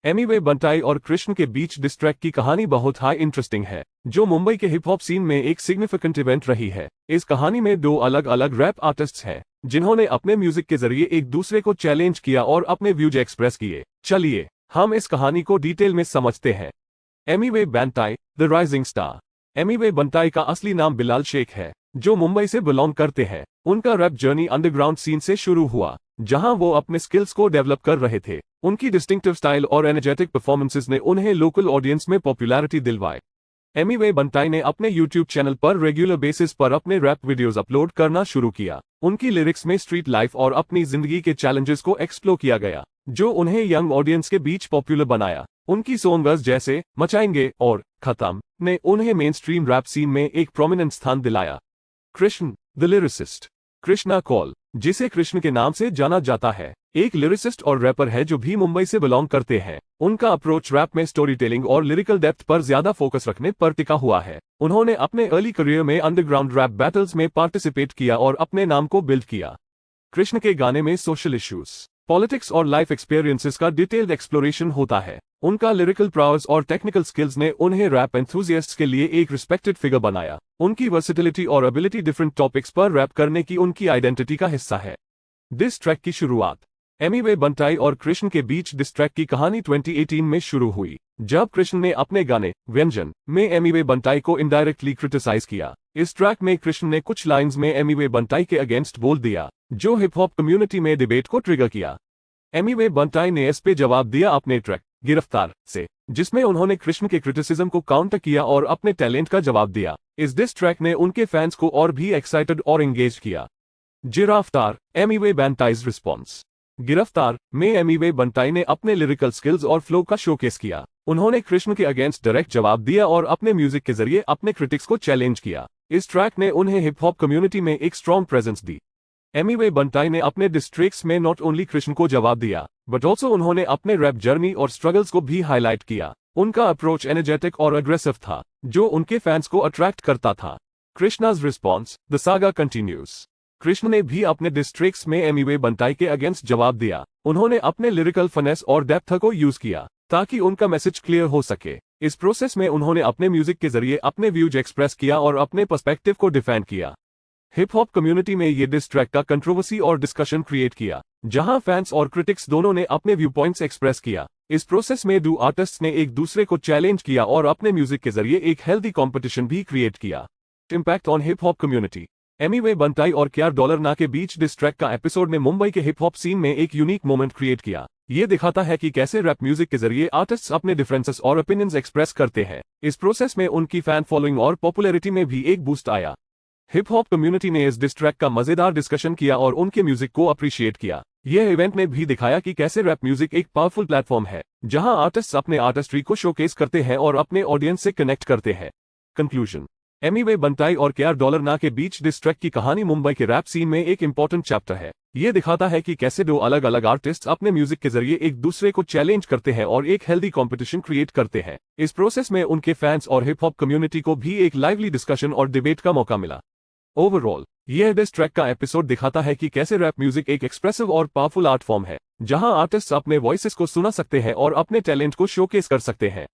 एमिवे बंटाई और कृष्ण के बीच डिस ट्रैक की कहानी बहुत हाई इंटरेस्टिंग है, जो मुंबई के हिप हॉप सीन में एक सिग्निफिकेंट इवेंट रही है। इस कहानी में दो अलग अलग रैप आर्टिस्ट्स हैं, जिन्होंने अपने म्यूजिक के जरिए एक दूसरे को चैलेंज किया और अपने व्यूज एक्सप्रेस किए। चलिए हम इस कहानी को डिटेल में समझते हैं। एमिवे बंटाई, द राइजिंग स्टार। एमिवे बंटाई का असली नाम बिलाल शेख है, जो मुंबई से बिलोंग करते हैं। उनका रैप जर्नी अंडरग्राउंड सीन से शुरू हुआ, जहां वो अपने स्किल्स को डेवलप कर रहे थे। उनकी डिस्टिंक्टिव स्टाइल और एनर्जेटिक परफॉर्मेंसेस ने उन्हें लोकल ऑडियंस में पॉपुलैरिटी दिलवाई। एमिवे बंटाई ने अपने यूट्यूब चैनल पर रेगुलर बेसिस पर अपने रैप वीडियोस अपलोड करना शुरू किया। उनकी लिरिक्स में स्ट्रीट लाइफ और अपनी जिंदगी के चैलेंजेस को एक्सप्लोर किया गया, जो उन्हें यंग ऑडियंस के बीच पॉपुलर बनाया। उनकी सॉन्ग्स जैसे मचाएंगे और खत्म ने उन्हें मेन स्ट्रीम रैप सीन में एक प्रोमिनेंट स्थान दिलाया। Krishna, the lyricist. कृष्णा कौल, जिसे कृष्ण के नाम से जाना जाता है, एक लिरिसिस्ट और रैपर है जो भी मुंबई से बिलोंग करते हैं। उनका अप्रोच रैप में स्टोरी टेलिंग और लिरिकल डेप्थ पर ज्यादा फोकस रखने पर टिका हुआ है। उन्होंने अपने अर्ली करियर में अंडरग्राउंड रैप बैटल्स में पार्टिसिपेट किया और अपने नाम को बिल्ड किया। कृष्ण के गाने में सोशल इश्यूज, पॉलिटिक्स और लाइफ एक्सपीरियंसेस का डिटेल्ड एक्सप्लोरेशन होता है। उनका लिरिकल प्राउस और टेक्निकल स्किल्स ने उन्हें रैप एंथुसियास्ट्स के लिए एक रिस्पेक्टेड फिगर बनाया। उनकी वर्सेटिलिटी और एबिलिटी डिफरेंट टॉपिक्स पर रैप करने की उनकी आइडेंटिटी का हिस्सा है। डिस ट्रैक की शुरुआत। एमिवे बंटाई और कृष्ण के बीच डिस ट्रैक की कहानी 2018 में शुरू हुई, जब कृष्ण ने अपने गाने व्यंजन में एमिवे बंटाई को इनडायरेक्टली क्रिटिसाइज किया। इस ट्रैक में कृष्ण ने कुछ लाइंस में एमिवे बंटाई के अगेंस्ट बोल दिया, जो हिप हॉप कम्युनिटी में डिबेट को ट्रिगर किया। एमिवे बंटाई ने इस पे जवाब दिया अपने ट्रैक गिरफ्तार से, जिसमें उन्होंने कृष्ण के क्रिटिसिज्म को काउंटर किया और अपने टैलेंट का जवाब दिया। इस डिस ट्रैक ने उनके फैंस को और भी एक्साइटेड और एंगेज किया। गिरफ्तार, एमिवे बंटाईज रिस्पॉन्स। गिरफ्तार में एमिवे बंटाई ने अपने लिरिकल स्किल्स और फ्लो का शोकेस किया। उन्होंने कृष्ण के अगेंस्ट डायरेक्ट जवाब दिया और अपने म्यूजिक के जरिए अपने क्रिटिक्स को चैलेंज किया। इस ट्रैक ने उन्हें हिप हॉप कम्युनिटी में एक स्ट्रॉन्ग प्रेजेंस दी। एमिवे बंटाई ने अपने डिस ट्रैक्स में नॉट ओनली कृष्ण को जवाब दिया, बट ऑल्सो उन्होंने अपने रैप जर्नी और स्ट्रगल्स को भी हाईलाइट किया। उनका अप्रोच एनर्जेटिक और अग्रेसिव था, जो उनके फैंस को अट्रैक्ट करता था। Krishna's response, the saga continues. Krishna ने भी अपने डिस ट्रैक्स में एमिवे बंटाई के अगेंस्ट जवाब दिया। उन्होंने अपने लिरिकल फनेस और डेप्थ को यूज किया ताकि उनका मैसेज क्लियर हो सके। इस प्रोसेस में उन्होंने अपने म्यूजिक के जरिए अपने व्यूज एक्सप्रेस किया और अपने पर्सपेक्टिव को डिफेंड किया। हिप हॉप कम्युनिटी में ये डिस ट्रैक का कंट्रोवर्सी और डिस्कशन क्रिएट किया, जहां फैंस और क्रिटिक्स दोनों ने अपने व्यू पॉइंट्स एक्सप्रेस किया। इस प्रोसेस में दो आर्टिस्ट्स ने एक दूसरे को चैलेंज किया और अपने म्यूजिक के जरिए एक हेल्दी कंपटीशन भी क्रिएट किया। Impact on hip hop community. Emiway Bantai और $ना के बीच डिस ट्रैक का एपिसोड ने मुंबई के हिप हॉप सीन में एक यूनिक मोमेंट क्रिएट किया। ये दिखाता है कि कैसे रैप म्यूजिक के जरिए आर्टिस्ट्स अपने डिफरेंसेस और ओपिनियंस एक्सप्रेस करते हैं। इस प्रोसेस में उनकी फैन फॉलोइंग और पॉपुलैरिटी में भी एक बूस्ट आया। हिप हॉप कम्युनिटी ने इस डिस ट्रैक का मजेदार डिस्कशन किया और उनके म्यूजिक को अप्रिशिएट किया। यह इवेंट ने भी दिखाया कि कैसे रैप म्यूजिक एक पावरफुल प्लेटफॉर्म है, जहां आर्टिस्ट्स अपने आर्टिस्ट्री को शोकेस करते हैं और अपने ऑडियंस से कनेक्ट करते हैं। कंक्लूजन। एमिवे बंटाई और $ना के बीच डिस ट्रैक की कहानी मुंबई के रैप सीन में एक इंपॉर्टेंट चैप्टर है। ये दिखाता है कि कैसे दो अलग अलग आर्टिस्ट्स अपने म्यूजिक के जरिए एक दूसरे को चैलेंज करते हैं और एक हेल्दी कंपटीशन क्रिएट करते हैं। इस प्रोसेस में उनके फैंस और हिप हॉप कम्युनिटी को भी एक लाइवली डिस्कशन और डिबेट का मौका मिला। ओवरऑल, यह डिस ट्रैक का एपिसोड दिखाता है कि कैसे रैप म्यूजिक एक एक्सप्रेसिव और पावरफुल आर्ट फॉर्म है, जहां आर्टिस्ट्स अपने वॉइसेस को सुना सकते हैं और अपने टैलेंट को शोकेस कर सकते हैं।